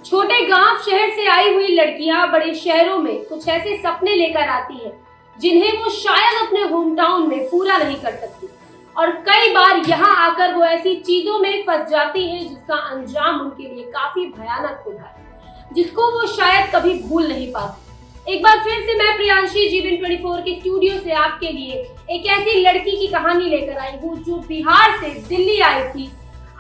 छोटे गांव शहर से आई हुई लड़कियां बड़े शहरों में कुछ ऐसे सपने लेकर आती हैं जिन्हें वो शायद अपने होम टाउन में पूरा नहीं कर सकती और कई बार यहाँ आकर वो ऐसी चीजों में फंस जाती हैं जिसका अंजाम उनके लिए काफी भयानक होता है, जिसको वो शायद कभी भूल नहीं पाती। एक बार फिर से मैं प्रियांशी जीवन 24 के स्टूडियो से आपके लिए एक ऐसी लड़की की कहानी लेकर आई हूँ जो बिहार से दिल्ली आई थी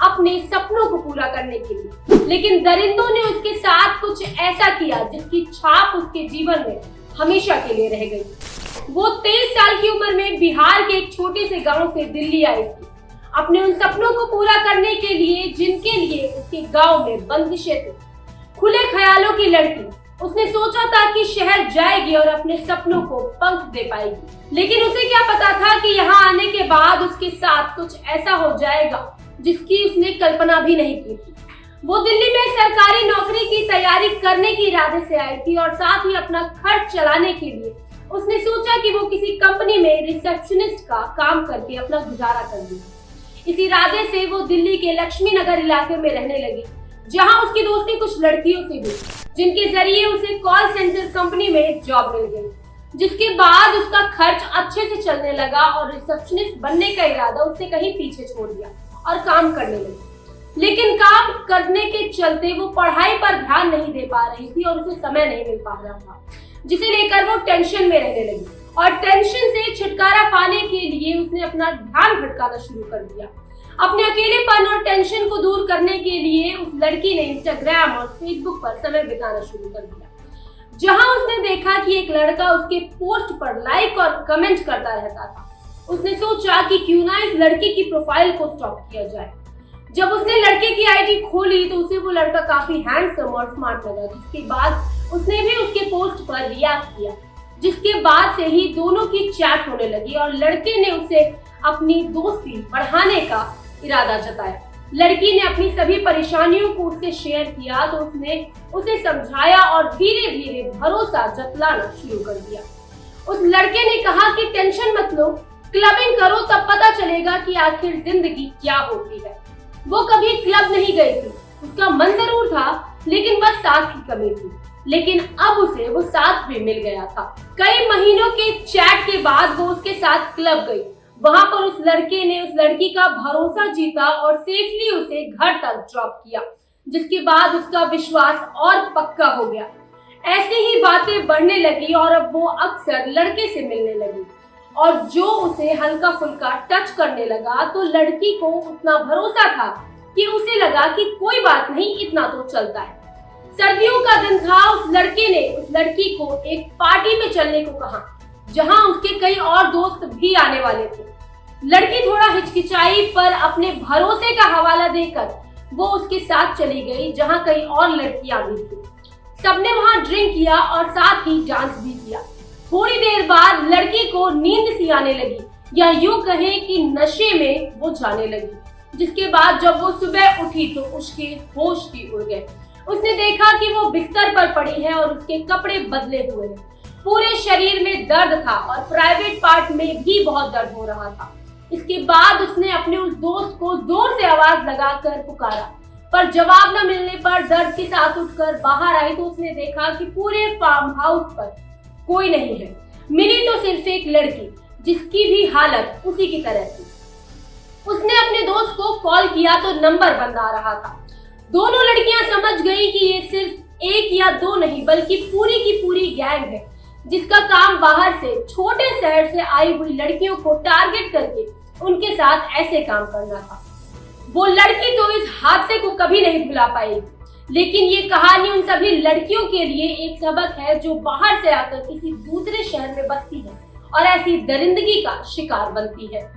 अपने सपनों को पूरा करने के लिए, लेकिन दरिंदों ने उसके साथ कुछ ऐसा किया जिसकी छाप उसके जीवन में हमेशा के लिए रह गई। वो 23 साल की उम्र में बिहार के एक छोटे से गांव से दिल्ली आई थी अपने उन सपनों को पूरा करने के लिए जिनके लिए उसके गांव में बंदिशें थी। खुले ख्यालों की लड़की, उसने सोचा था कि शहर जाएगी और अपने सपनों को पंख दे पाएगी, लेकिन उसे क्या पता था कि यहाँ आने के बाद उसके साथ कुछ ऐसा हो जाएगा जिसकी उसने कल्पना भी नहीं की थी। वो दिल्ली में सरकारी नौकरी की तैयारी करने के इरादे से आई थी और साथ ही अपना खर्च चलाने के लिए उसने सोचा कि वो किसी कंपनी में रिसेप्शनिस्ट का काम करके अपना गुजारा कर लेगी। इस इरादे से वो दिल्ली के लक्ष्मी नगर इलाके में रहने लगी, जहां उसकी दोस्ती कुछ लड़कियों से हुई जिनके जरिए उसे कॉल सेंटर कंपनी में जॉब मिल गई, जिसके बाद उसका खर्च अच्छे से चलने लगा और रिसेप्शनिस्ट बनने का इरादा उसने कहीं पीछे छोड़ दिया और काम करने लगी। लेकिन काम करने के चलते वो पढ़ाई पर ध्यान नहीं दे पा रही थी और उसे समय नहीं मिल पा रहा था, जिसे लेकर वो टेंशन में रहने लगी और टेंशन से छुटकारा पाने के लिए उसने अपना ध्यान भटकाना शुरू कर दिया। अपने अकेलेपन और टेंशन को दूर करने के लिए उस लड़की ने इंस्टाग्राम और फेसबुक पर समय बिताना शुरू कर दिया, जहां उसने देखा कि एक लड़का उसके पोस्ट पर लाइक और कमेंट करता रहता था। उसने सोचा कि क्यों ना इस लड़के की प्रोफाइल को स्टॉक किया जाए। जब उसने लड़के की आईडी खोली तो उसे वो लड़का काफी हैंडसम और स्मार्ट लगा, जिसके बाद उसने भी उसके पोस्ट पर रिएक्ट किया, जिसके बाद से ही दोनों की चैट होने लगी और लड़के ने उसे अपनी दोस्ती बढ़ाने का इरादा जताया। लड़की ने अपनी सभी परेशानियों को उससे शेयर किया तो उसने उसे समझाया और धीरे धीरे भरोसा जतलाना शुरू कर दिया। उस लड़के ने कहा कि टेंशन मत लो, क्लबिंग करो, तब पता चलेगा कि आखिर जिंदगी क्या होती है। वो कभी क्लब नहीं गई थी, उसका मन जरूर था लेकिन बस साथ की कमी थी, लेकिन अब उसे वो साथ भी मिल गया था। कई महीनों के चैट के बाद वो उसके साथ क्लब गई। वहां पर उस लड़के ने उस लड़की का भरोसा जीता और सेफली उसे घर तक ड्रॉप किया, जिसके बाद उसका विश्वास और पक्का हो गया। ऐसी ही बातें बढ़ने लगी और अब वो अक्सर लड़के से मिलने लगी और जो उसे हल्का फुल्का टच करने लगा तो लड़की को उतना भरोसा था कि उसे लगा कि कोई बात नहीं, इतना तो चलता है। सर्दियों का दिन था। उस लड़के ने उस लड़की को एक पार्टी में चलने को कहा जहां उसके कई और दोस्त भी आने वाले थे। लड़की थोड़ा हिचकिचाई पर अपने भरोसे का हवाला देकर वो उसके साथ चली गई, जहां कई और लड़कियां भी थी। सबने वहां ड्रिंक किया और साथ ही डांस भी किया। थोड़ी देर बाद लड़की को नींद सी आने लगी, या यूं कहें कि नशे में वो जाने लगी, जिसके बाद जब वो सुबह उठी तो उसके होश ही उड़ गए। उसने देखा कि वो बिस्तर पर पड़ी है और उसके कपड़े बदले हुए हैं। पूरे शरीर में दर्द था और प्राइवेट पार्ट में भी बहुत दर्द हो रहा था। इसके बाद उसने अपने उस दोस्त को जोर से आवाज लगाकर पुकारा, पर जवाब न मिलने पर दर्द के साथ उठकर बाहर आई तो उसने देखा कि पूरे फार्म हाउस पर कोई नहीं है। मिली तो सिर्फ एक लड़की जिसकी भी हालत उसी की तरह थी। उसने अपने दोस्त को कॉल किया तो नंबर बंद आ रहा था। दोनों लड़कियां समझ गई कि ये सिर्फ एक या दो नहीं बल्कि पूरी की पूरी गैंग है, जिसका काम बाहर से छोटे शहर से आई हुई लड़कियों को टारगेट करके उनके साथ ऐसे काम करना था। वो लड़की तो इस हादसे को कभी नहीं भुला पाएगी, लेकिन ये कहानी उन सभी लड़कियों के लिए एक सबक है जो बाहर से आकर किसी दूसरे शहर में बसती है और ऐसी दरिंदगी का शिकार बनती है।